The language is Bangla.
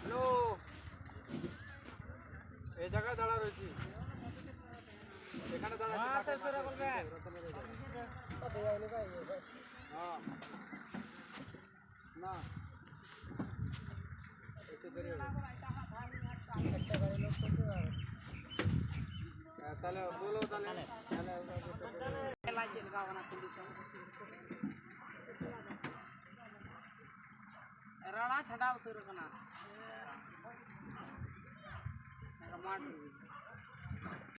হ্যালো, এই জায়গায় দাঁড়া রয়েছি, এখানে দাঁড়া না একটু দেরি হবে। তাহলে বলো, তাহলে রানা ছাড়া উতর না মাঠ